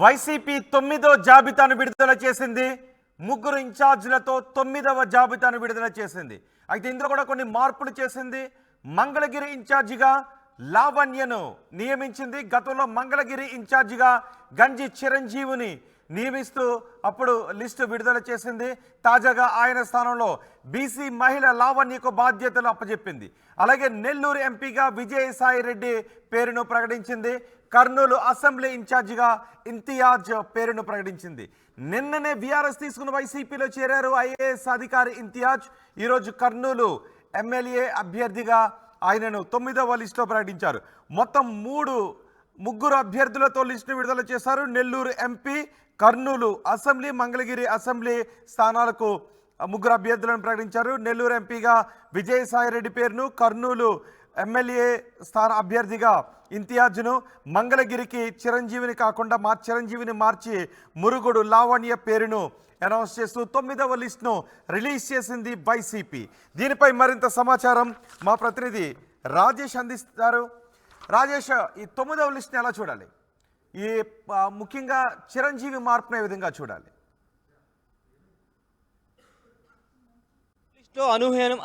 YCP 9వ జాబితాను విడుదల చేసింది. ముగ్గురు ఇన్ఛార్జీలతో 9వ జాబితాను విడుదల చేసింది. అయితే ఇందులో కూడా కొన్ని మార్పులు చేసింది. మంగళగిరి ఇన్ఛార్జిగా లావణ్యను నియమించింది. గతంలో మంగళగిరి ఇన్ఛార్జిగా గంజి చిరంజీవిని నియమిస్తూ అప్పుడు లిస్టు విడుదల చేసింది. తాజాగా ఆయన స్థానంలో బీసీ మహిళ లావణ్యకు బాధ్యతలు అప్పచెప్పింది. అలాగే నెల్లూరు ఎంపీగా విజయసాయి రెడ్డి పేరును ప్రకటించింది. కర్నూలు అసెంబ్లీ ఇన్ఛార్జిగా ఇంతియాజ్ పేరును ప్రకటించింది. నిన్ననే వీఆర్ఎస్ తీసుకున్న వైసీపీలో చేరారు ఐఏఎస్ అధికారి ఇంతియాజ్. ఈరోజు కర్నూలు ఎమ్మెల్యే అభ్యర్థిగా ఆయనను 9వ లిస్టులో ప్రకటించారు. మొత్తం ముగ్గురు అభ్యర్థులతో లిస్టును విడుదల చేశారు. Nellore MP, Kurnool assembly, Mangalagiri assembly స్థానాలకు ముగ్గురు అభ్యర్థులను ప్రకటించారు. నెల్లూరు ఎంపీగా విజయసాయి రెడ్డి పేరును, కర్నూలు ఎమ్మెల్యే స్థాన అభ్యర్థిగా ఇంతియాజ్ను, మంగళగిరికి చిరంజీవిని కాకుండా చిరంజీవిని మార్చి మురుగుడు లావణ్య పేరును అనౌన్స్ చేస్తూ 9వ లిస్టును రిలీజ్ చేసింది వైసీపీ. దీనిపై మరింత సమాచారం మా ప్రతినిధి రాజేష్ అందిస్తారు. రాజేష్, ఈ 9వ లిస్టుని ఎలా చూడాలి? ఈ ముఖ్యంగా చిరంజీవి మార్పును ఏ విధంగా చూడాలి?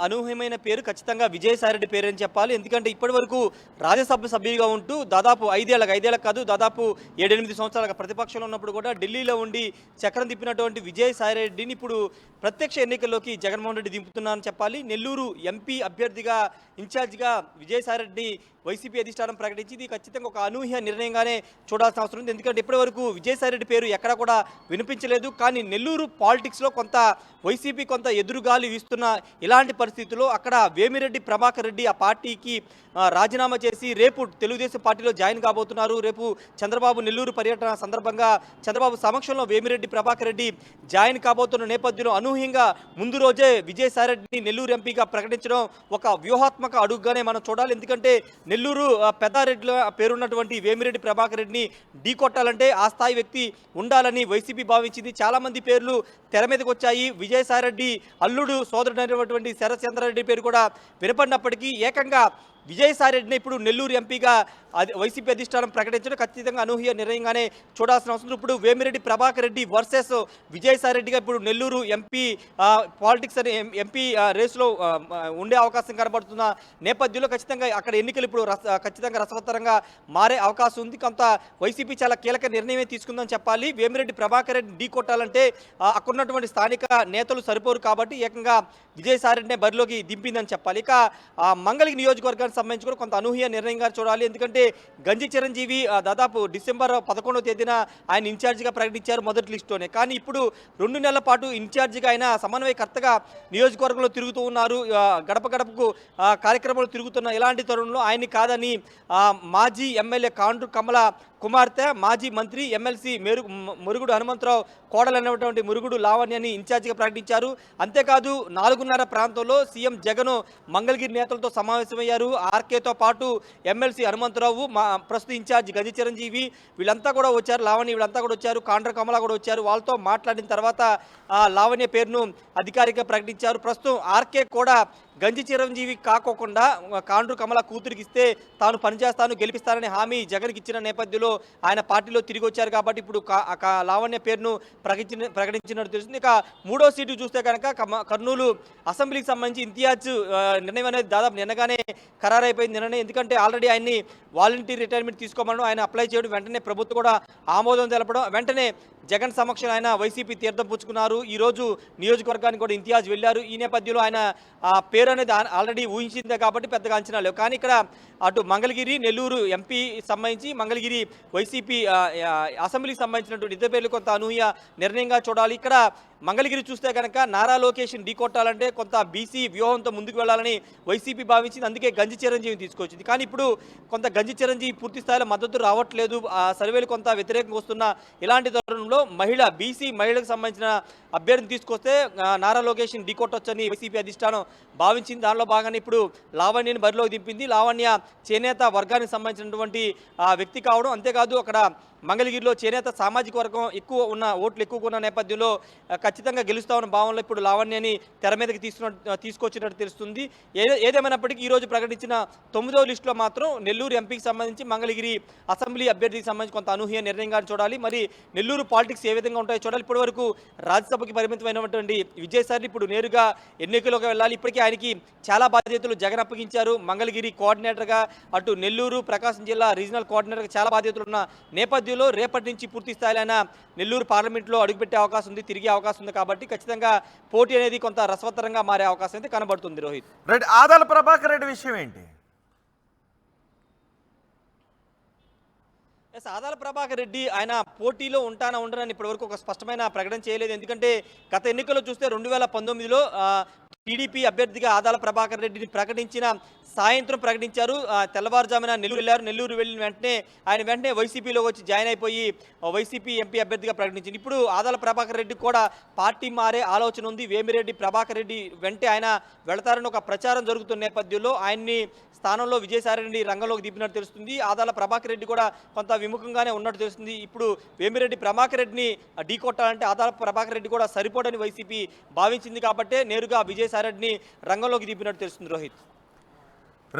అనూహ్యమైన పేరు ఖచ్చితంగా విజయసాయిరెడ్డి పేరు అని చెప్పాలి. ఎందుకంటే ఇప్పటి వరకు రాజ్యసభ సభ్యుడిగా ఉంటూ దాదాపు ఐదేళ్ళకు కాదు, దాదాపు 7-8 సంవత్సరాలుగా ప్రతిపక్షంలో ఉన్నప్పుడు కూడా ఢిల్లీలో ఉండి చక్రం తిప్పినటువంటి విజయసాయిరెడ్డిని ఇప్పుడు ప్రత్యక్ష ఎన్నికల్లోకి జగన్మోహన్ రెడ్డి దింపుతున్నారని చెప్పాలి. నెల్లూరు ఎంపీ అభ్యర్థిగా ఇన్ఛార్జిగా విజయసాయిరెడ్డి వైసీపీ అధిష్టానం ప్రకటించింది. ఖచ్చితంగా ఒక అనూహ్య నిర్ణయంగానే చూడాల్సిన అవసరం ఉంది. ఎందుకంటే ఇప్పటివరకు విజయసాయిరెడ్డి పేరు ఎక్కడ కూడా వినిపించలేదు. కానీ నెల్లూరు పాలిటిక్స్లో వైసీపీ కొంత ఎదురుగాలి వీస్తున్న ఇలాంటి పరిస్థితుల్లో అక్కడ వేమిరెడ్డి ప్రభాకర్ రెడ్డి ఆ పార్టీకి రాజీనామా చేసి రేపు తెలుగుదేశం పార్టీలో జాయిన్ కాబోతున్నారు. రేపు చంద్రబాబు నెల్లూరు పర్యటన సందర్భంగా చంద్రబాబు సమక్షంలో వేమిరెడ్డి ప్రభాకర్ రెడ్డి జాయిన్ కాబోతున్న నేపథ్యంలో అనూహ్యంగా ముందు రోజే విజయసాయిరెడ్డిని నెల్లూరు ఎంపీగా ప్రకటించడం ఒక వ్యూహాత్మక అడుగుగానే మనం చూడాలి. ఎందుకంటే నెల్లూరు పెద్దారెడ్డిల పేరున్నటువంటి వేమిరెడ్డి ప్రభాకర్ రెడ్డిని ఢీకొట్టాలంటే ఆ స్థాయి వ్యక్తి ఉండాలని వైసీపీ భావించింది. చాలామంది పేర్లు తెర మీదకి వచ్చాయి. విజయసాయిరెడ్డి అల్లుడు సోదరుడైనటువంటి శరత్చంద్రారెడ్డి పేరు కూడా వినపడినప్పటికీ ఏకంగా విజయసాయిరెడ్డిని ఇప్పుడు నెల్లూరు ఎంపీగా వైసీపీ అధిష్టానం ప్రకటించడం ఖచ్చితంగా అనూహ్య నిర్ణయంగానే చూడాల్సిన అవసరం. ఇప్పుడు వేమిరెడ్డి ప్రభాకర్ రెడ్డి వర్సెస్ విజయసాయిరెడ్డిగా ఇప్పుడు నెల్లూరు ఎంపీ పాలిటిక్స్ అనే ఎంపీ రేసులో ఉండే అవకాశం కనబడుతున్న నేపథ్యంలో ఖచ్చితంగా అక్కడ ఎన్నికలు ఇప్పుడు ఖచ్చితంగా రసవత్తరంగా మారే అవకాశం ఉంది. కొంత వైసీపీ చాలా కీలక నిర్ణయమే తీసుకుందని చెప్పాలి. వేమిరెడ్డి ప్రభాకర్ రెడ్డి ఢీ కొట్టాలంటే అక్కడున్నటువంటి స్థానిక నేతలు సరిపోరు కాబట్టి ఏకంగా విజయసాయిరెడ్డినే బరిలోకి దింపిందని చెప్పాలి. ఇక మంగళగిరి నియోజకవర్గానికి సంబంధించి కూడా కొంత అనూహ్య నిర్ణయంగా చూడాలి. ఎందుకంటే గంజి చిరంజీవి దాదాపు డిసెంబర్ 11వ తేదీన ఆయన ఇన్ఛార్జిగా ప్రకటించారు మొదటి లిస్టులోనే. కానీ ఇప్పుడు 2 నెలల పాటు ఇన్ఛార్జిగా ఆయన సమన్వయకర్తగా నియోజకవర్గంలో తిరుగుతూ ఉన్నారు. గడప గడపకు కార్యక్రమాలు తిరుగుతున్న ఇలాంటి తరుణంలో ఆయన్ని కాదని మాజీ ఎమ్మెల్యే కాండ్రు కమల కుమార్తె, మాజీ మంత్రి ఎమ్మెల్సీ మురుగుడు హనుమంతరావు కోడలైనటువంటి మురుగుడు లావణ్యని ఇన్ఛార్జిగా ప్రకటించారు. అంతేకాదు 4:30 ప్రాంతంలో సీఎం జగన్ మంగళగిరి నేతలతో సమావేశమయ్యారు. ఆర్కేతో పాటు ఎమ్మెల్సీ హనుమంతరావు, ప్రస్తుత ఇన్ఛార్జి గంజి చిరంజీవి వీళ్ళంతా కూడా వచ్చారు. లావణ్య వీళ్ళంతా కూడా వచ్చారు. కాండ్ర కమల కూడా వచ్చారు. వాళ్ళతో మాట్లాడిన తర్వాత లావణ్య పేరును అధికారికంగా ప్రకటించారు. ప్రస్తుతం ఆర్కే కూడా గంజి చిరంజీవి కాకోకుండా కాండ్రు కమల కూతురికి ఇస్తే తాను పనిచేస్తాను, గెలిపిస్తానని హామీ జగన్కి ఇచ్చిన నేపథ్యంలో ఆయన పార్టీలో తిరిగి వచ్చారు. కాబట్టి ఇప్పుడు లావణ్య పేరును ప్రకటించినట్టు తెలుస్తుంది. ఇక 3వ సీటు చూస్తే కనుక కర్నూలు అసెంబ్లీకి సంబంధించి ఇంతియాజ్ నిర్ణయం అనేది దాదాపు నిన్నగానే ఖరారైపోయింది నిర్ణయం. ఎందుకంటే ఆల్రెడీ ఆయన్ని వాలంటీర్ రిటైర్మెంట్ తీసుకోమని ఆయన అప్లై చేయడం, వెంటనే ప్రభుత్వం కూడా ఆమోదం తెలపడం, వెంటనే జగన్ సమక్షంలో ఆయన వైసీపీ తీర్థం పుచ్చుకున్నారు. ఈరోజు నియోజకవర్గానికి కూడా ఇంతియాజ్ వెళ్ళారు. ఈ నేపథ్యంలో ఆయన పేరు అనేది ఆల్రెడీ ఊహించిందే కాబట్టి పెద్దగా అంచనా లేవు. కానీ ఇక్కడ అటు మంగళగిరి, నెల్లూరు ఎంపీ సంబంధించి మంగళగిరి వైసీపీ అసెంబ్లీకి సంబంధించినటువంటి ఇద్దరు పేర్లు కొంత అనూహ్య నిర్ణయంగా చూడాలి. ఇక్కడ మంగళగిరి చూస్తే కనుక నారా లోకేష్ని ఢీకొట్టాలంటే కొంత బీసీ వ్యూహంతో ముందుకు వెళ్లాలని వైసీపీ భావించింది. అందుకే గంజి చిరంజీవిని తీసుకొచ్చింది. కానీ ఇప్పుడు కొంత గంజి చిరంజీవి పూర్తి స్థాయిలో మద్దతు రావట్లేదు. సర్వేలు కొంత వ్యతిరేకంగా వస్తున్న ఇలాంటి తరుణంలో బీసీ మహిళలకు సంబంధించిన అభ్యర్థిని తీసుకొస్తే నారా లోకేష్ని ఢీకొట్టొచ్చని వైసీపీ అధిష్టానం భావించింది. దానిలో భాగంగా ఇప్పుడు లావణ్యని బరిలోకి దింపింది. లావణ్య చేనేత వర్గానికి సంబంధించినటువంటి వ్యక్తి కావడం, అంతేకాదు అక్కడ మంగళగిరిలో చేనేత సామాజిక వర్గం ఓట్లు ఎక్కువ ఉన్న నేపథ్యంలో ఖచ్చితంగా గెలుస్తామన్న భావనలో ఇప్పుడు లావణ్యని తెర మీదకి తీసుకొచ్చినట్టు తెలుస్తుంది. ఏదేమైనప్పటికీ ఈరోజు ప్రకటించిన 9వ లిస్టులో మాత్రం నెల్లూరు ఎంపీకి సంబంధించి మంగళగిరి అసెంబ్లీ అభ్యర్థికి సంబంధించి కొంత అనూహ్య నిర్ణయంగా చూడాలి. మరి నెల్లూరు పాలిటిక్స్ ఏ విధంగా ఉంటాయో చూడాలి. ఇప్పటి వరకు రాజ్యసభకి పరిమితమైనటువంటి విజయసాయి ఇప్పుడు నేరుగా ఎన్నికల్లోకి వెళ్ళాలి. ఇప్పటికే ఆయనకి చాలా బాధ్యతలు జగన్ అప్పగించారు. మంగళగిరి కోఆర్డినేటర్గా, అటు నెల్లూరు ప్రకాశం జిల్లా రీజనల్ కోఆర్డినేటర్గా చాలా బాధ్యతలు ఉన్న నేపథ్యంలో రేపటి నుంచి పూర్తి స్థాయిలో నెల్లూరు పార్లమెంట్లో అడుగుపెట్టే అవకాశం ఉంది, తిరిగే అవకాశం ఉంది. కాబట్టి ఖచ్చితంగా పోటీ అనేది కొంత రసవత్తరంగా మారే అవకాశం అయితే కనబడుతుంది. రోహిత్, రైట్. ఆదాల ప్రభాకర్ రెడ్డి విషయం ఏంటి? ఆదాల ప్రభాకర్ రెడ్డి ఆయన పోటీలో ఉండనని ఇప్పటివరకు ఒక స్పష్టమైన ప్రకటన చేయలేదు. ఎందుకంటే గత ఎన్నికల్లో చూస్తే 2019లో టీడీపీ అభ్యర్థిగా ఆదాల ప్రభాకర్ రెడ్డిని ప్రకటించిన సాయంత్రం ప్రకటించారు. తెల్లవారుజామున నెల్లూరు వెళ్ళారు. నెల్లూరు వెళ్ళిన వెంటనే వైసీపీలో వచ్చి జాయిన్ అయిపోయి వైసీపీ ఎంపీ అభ్యర్థిగా ప్రకటించింది. ఇప్పుడు ఆదాల ప్రభాకర్ రెడ్డి కూడా పార్టీ మారే ఆలోచన ఉంది. వేమిరెడ్డి ప్రభాకర్ రెడ్డి వెంటే ఆయన వెళతారని ఒక ప్రచారం జరుగుతున్న నేపథ్యంలో ఆయన్ని స్థానంలో విజయసాయిరెడ్డి రంగంలోకి దింపినట్టు తెలుస్తుంది. ఆదాల ప్రభాకర్ రెడ్డి కూడా కొంత విముఖంగానే ఉన్నట్టు తెలుస్తుంది. ఇప్పుడు వేమిరెడ్డి ప్రభాకర్ రెడ్డిని ఢీకొట్టాలంటే ఆదాల ప్రభాకర్ రెడ్డి కూడా సరిపోడని వైసీపీ భావించింది. కాబట్టే నేరుగా విజయసాయిరెడ్డిని రంగంలోకి దింపినట్టు తెలుస్తుంది. రోహిత్,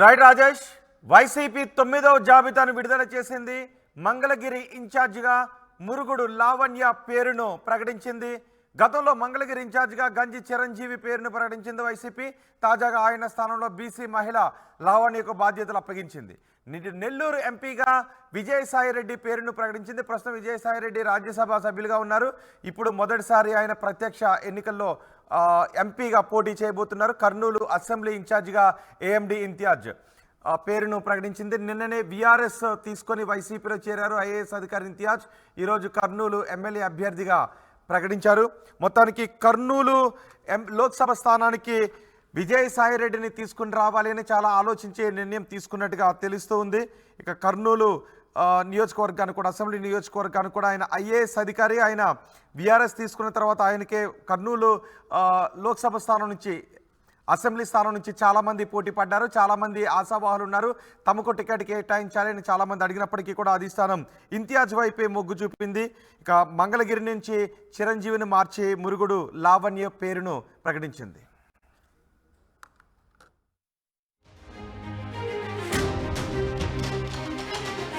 రైట్. రాజేష్, వైసీపీ 9వ జాబితాను విడుదల చేసింది. మంగళగిరి ఇన్ఛార్జిగా మురుగుడు లావణ్య పేరును ప్రకటించింది. గతంలో మంగళగిరి ఇన్ఛార్జిగా గంజి చిరంజీవి పేరును ప్రకటించింది వైసీపీ. తాజాగా ఆయన స్థానంలో బీసీ మహిళ లావణ్యకు బాధ్యతలు అప్పగించింది. నెల్లూరు ఎంపీగా విజయసాయిరెడ్డి పేరును ప్రకటించింది. ప్రస్తుతం విజయసాయిరెడ్డి రాజ్యసభ సభ్యులుగా ఉన్నారు. ఇప్పుడు మొదటిసారి ఆయన ప్రత్యక్ష ఎన్నికల్లో ఎంపీగా పోటీ చేయబోతున్నారు. కర్నూలు అసెంబ్లీ ఇన్ఛార్జిగా ఏఎండి ఇంతియాజ్ పేరును ప్రకటించింది. నిన్ననే వీఆర్ఎస్ తీసుకొని వైసీపీలో చేరారు ఐఏఎస్ అధికారి ఇంతియాజ్. ఈరోజు కర్నూలు ఎమ్మెల్యే అభ్యర్థిగా ప్రకటించారు. మొత్తానికి కర్నూలు లోక్సభ స్థానానికి విజయసాయిరెడ్డిని తీసుకుని రావాలి అని చాలా ఆలోచించే నిర్ణయం తీసుకున్నట్టుగా తెలుస్తూ ఉంది. ఇక కర్నూలు నియోజకవర్గానికి కూడా, అసెంబ్లీ నియోజకవర్గానికి కూడా ఆయన ఐఏఎస్ అధికారి. ఆయన వీఆర్ఎస్ తీసుకున్న తర్వాత ఆయనకే కర్నూలు లోక్సభ స్థానం నుంచి, అసెంబ్లీ స్థానం నుంచి చాలామంది పోటీ పడ్డారు. చాలామంది ఆశావాహులు ఉన్నారు. తమకు టికెట్ కేటాయించాలని చాలామంది అడిగినప్పటికీ కూడా అధిష్టానం ఇంతియాజ్ వైపే మొగ్గు చూపింది. ఇక మంగళగిరి నుంచి చిరంజీవిని మార్చి మురుగుడు లావణ్య పేరును ప్రకటించింది.